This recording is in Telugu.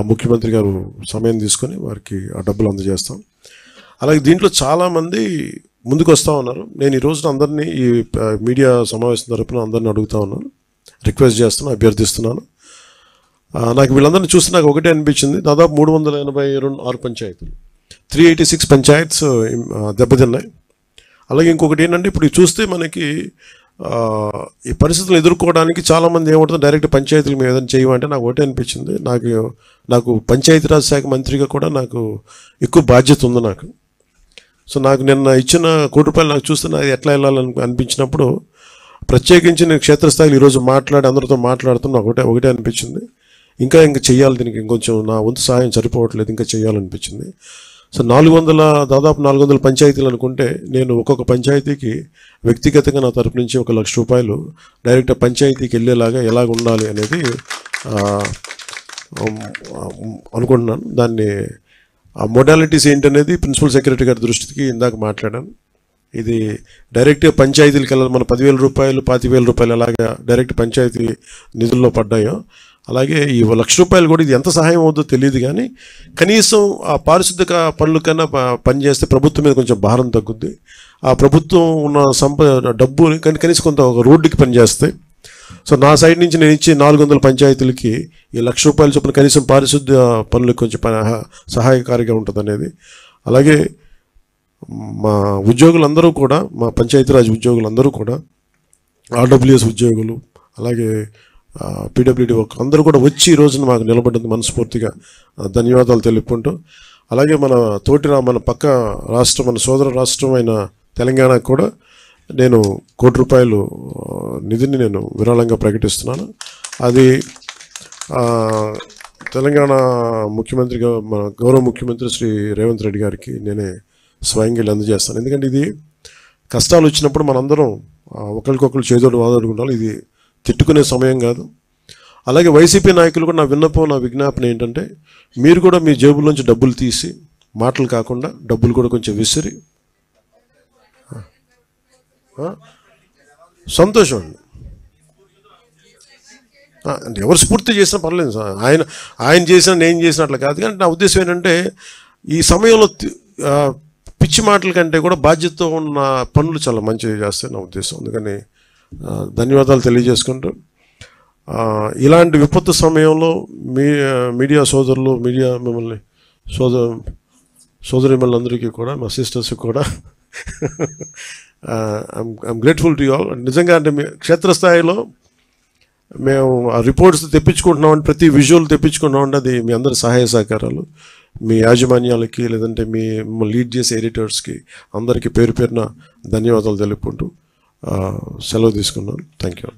ముఖ్యమంత్రి గారు సమయం తీసుకొని వారికి ఆ డబ్బులు అందజేస్తాం. అలాగే దీంట్లో చాలామంది ముందుకు వస్తూ ఉన్నారు. నేను ఈ రోజున అందరినీ ఈ మీడియా సమావేశం తరపున అందరినీ అడుగుతూ ఉన్నాను, రిక్వెస్ట్ చేస్తున్నాను, అభ్యర్థిస్తున్నాను. నాకు వీళ్ళందరినీ చూస్తే నాకు ఒకటే అనిపించింది, దాదాపు 386 పంచాయతీలు, 386 పంచాయత్స్ దెబ్బతిన్నాయి. అలాగే ఇంకొకటి ఏంటంటే ఇప్పుడు చూస్తే మనకి ఈ పరిస్థితులు ఎదుర్కోవడానికి చాలామంది ఏమంటుంది, డైరెక్ట్ పంచాయతీల మీద ఏదైనా చేయమంటే నాకు ఒకటే అనిపించింది, నాకు పంచాయతీరాజ్ శాఖ మంత్రిగా కూడా నాకు ఎక్కువ బాధ్యత ఉంది నాకు. సో నాకు నిన్న ఇచ్చిన ₹1 కోటి నాకు చూస్తే అది ఎట్లా వెళ్ళాలని అనిపించినప్పుడు ప్రత్యేకించి నేను క్షేత్రస్థాయిలో ఈరోజు అందరితో మాట్లాడుతున్నా ఒకటే అనిపించింది, ఇంకా చెయ్యాలి, దీనికి ఇంకొంచెం నా వంతు సహాయం సరిపోవట్లేదు, ఇంకా చేయాలనిపించింది. సో దాదాపు 400 పంచాయతీలు అనుకుంటే నేను ఒక్కొక్క పంచాయతీకి వ్యక్తిగతంగా నా తరపు నుంచి ₹1,00,000 డైరెక్ట్ పంచాయతీకి వెళ్ళేలాగా ఎలాగ ఉండాలి అనేది అనుకుంటున్నాను. దాన్ని ఆ మోడాలిటీస్ ఏంటనేది ప్రిన్సిపల్ సెక్రటరీ గారి దృష్టికి ఇందాక మాట్లాడాను. ఇది డైరెక్ట్గా పంచాయతీలకు వెళ్ళాలి. మన ₹10,000 ₹25,000 అలాగా డైరెక్ట్ పంచాయతీ నిధుల్లో పడ్డాయో అలాగే ఈ ₹1,00,000 కూడా ఇది ఎంత సహాయం అవుతుందో తెలియదు, కానీ కనీసం ఆ పారిశుద్ధ్య పనుల కన్నా పనిచేస్తే ప్రభుత్వం మీద కొంచెం భారం తగ్గుద్ది. ఆ ప్రభుత్వం ఉన్న డబ్బు కనీసం కొంత ఒక రోడ్డుకి పనిచేస్తాయి. సో నా సైడ్ నుంచి నేను ఇచ్చే 400 పంచాయతీలకి ఈ ₹1,00,000 చొప్పున కనీసం పారిశుద్ధ్య పనులకు కొంచెం సహాయకారిగా ఉంటుంది అనేది. అలాగే మా ఉద్యోగులందరూ కూడా, మా పంచాయతీరాజ్ ఉద్యోగులందరూ కూడా, RWS ఉద్యోగులు, అలాగే PWD అందరూ కూడా వచ్చి ఈ రోజున మాకు నిలబడ్డంది మనస్ఫూర్తిగా ధన్యవాదాలు తెలుపుకుంటూ, అలాగే మన పక్క రాష్ట్రం, మన సోదర రాష్ట్రం అయిన తెలంగాణకు కూడా నేను ₹1 కోటి నిధిని నేను విరాళంగా ప్రకటిస్తున్నాను. అది తెలంగాణ ముఖ్యమంత్రిగా మన గౌరవ ముఖ్యమంత్రి శ్రీ రేవంత్ రెడ్డి గారికి నేనే స్వయంగా అందజేస్తాను. ఎందుకంటే ఇది కష్టాలు వచ్చినప్పుడు మనందరం ఒకరికొకరు చేదోడు వాదోడుకుంటాం. ఇది తిట్టుకునే సమయం కాదు. అలాగే వైసీపీ నాయకులు కూడా నా విజ్ఞాపన ఏంటంటే, మీరు కూడా మీ జేబులోంచి డబ్బులు తీసి, మాటలు కాకుండా డబ్బులు కూడా కొంచెం విసిరి, సంతోషం అండి. అంటే ఎవరు స్ఫూర్తి చేసినా పర్లేదు సార్, ఆయన చేసినా నేను చేసినట్లు కాదు. కానీ నా ఉద్దేశం ఏంటంటే, ఈ సమయంలో పిచ్చి మాటల కంటే కూడా బాధ్యతతో ఉన్న పనులు చాలా మంచిగా చేస్తాయి నా ఉద్దేశం. అందుకని ధన్యవాదాలు తెలియజేసుకుంటూ, ఇలాంటి విపత్తు సమయంలో మీడియా సోదరులు, మిమ్మల్ని సోదరిమణులందరికీ కూడా, మా సిస్టర్స్కి కూడా I'm grateful to you all. నిజంగా అంటే క్షేత్రస్థాయిలో మేము ఆ రిపోర్ట్స్ తెప్పించుకుంటున్నామంటే, ప్రతి విజువల్ తెప్పించుకుంటున్నామంటే అది మీ అందరి సహాయ సహకారాలు, మీ యాజమాన్యాలకి, లేదంటే మిమ్మల్ని లీడ్ చేసే ఎడిటర్స్కి అందరికీ పేరున ధన్యవాదాలు తెలుపుకుంటూ సెలవు తీసుకున్నాను. Thank you.